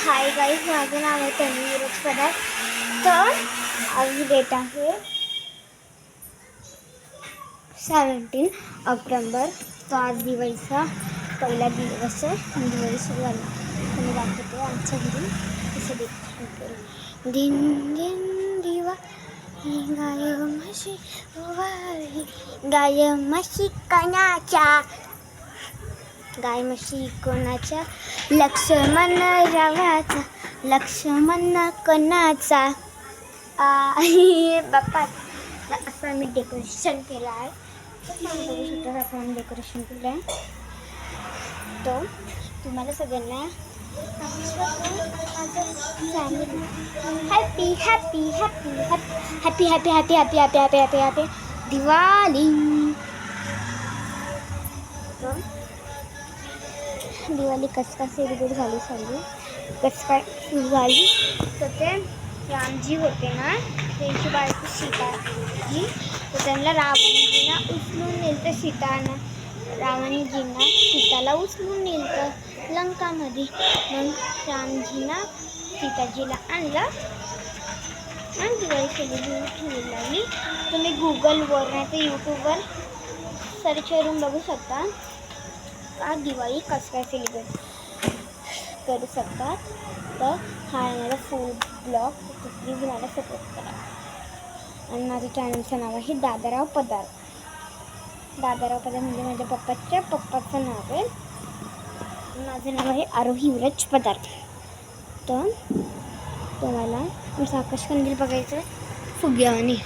Hi guys, माझं नाव आहे तन्वी नीरज पदार. तर आज डेट आहे 17 ऑक्टोबर. तो आज दिवाळीचा पहिला दिवस आहे. दिवाळी सुरू झाली. तुम्ही दाखवते आमच्या घरी कसं डेकोरेशन. दिन दिन दिवा गाय म्हशी ओवाळी, गाय म्हशी कणाच्या, गाय म्हशी कोणाच्या, लक्ष्मण रावाचा, लक्ष्मण कोणाचा. बाप्पा असं आम्ही डेकोरेशन केलं आहे. आपण डेकोरेशन केलं आहे. तो तुम्हाला सगळ्यांना happy happy happy happy happy happy happy happy happy happy happy Diwali. Diwali कसं काय सेलिब्रेट झाली सांगू. कसं काय सुरू झाली तर ते रामजी होते ना, त्यांची बायको सीताजी, तर त्यांना रावणजीनं उचलून नेलं तर रावणजीनं सीताला उचलून नेलं तर लंकामध्ये. मग रामजीनं सीताजीला आणलं आणि दिवाळी सेलिब्रेट ठेवायला लागली. तुम्ही गुगलवर नाही तर यूट्यूबवर सर्च करून बघू शकता का दिवाळी कसं काय सेलिब्रेट करू शकतात. तर हा आहे माझा फूड ब्लॉग, तर प्लीज मला सपोर्ट करा. आणि माझ्या चॅनलचं नाव आहे दादाराव पदार. दादाराव पदार म्हणजे माझ्या पप्पाचं नाव आहे. माझं नाव आहे आरोही युवराज पदार. तर तुम्हाला आमचं आकाशकंदील बघायचं फुग्यावानी.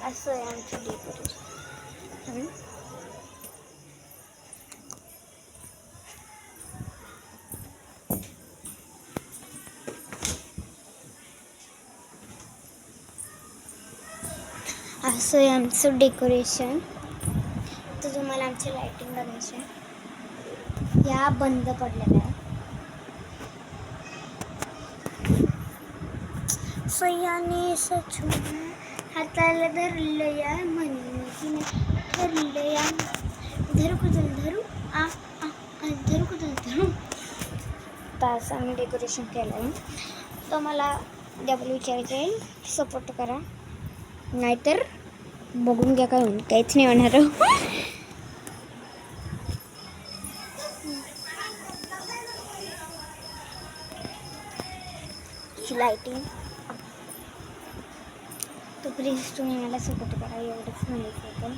असं आहे आमचं डेकोरेशन. असं आहे आमचं डेकोरेशन. तर तुम्हाला आमची लाईटिंग बघायची आहे. या बंद पडलेल्या आहे. सयाने सचून हाताला धरलं या म्हणे ठरलं या, धरू कुदल धरू आ धरू कुदल धरू. तर असं आम्ही डेकोरेशन केलं आहे. तर मला डबल विचारायचं आहे, सपोर्ट करा, नाहीतर बघून घ्या काय होईल. काहीच नाही होणार. लाईटिंग. तर प्लीज तुम्ही मला सपोर्ट करा, एवढंच म्हणायचं होतं.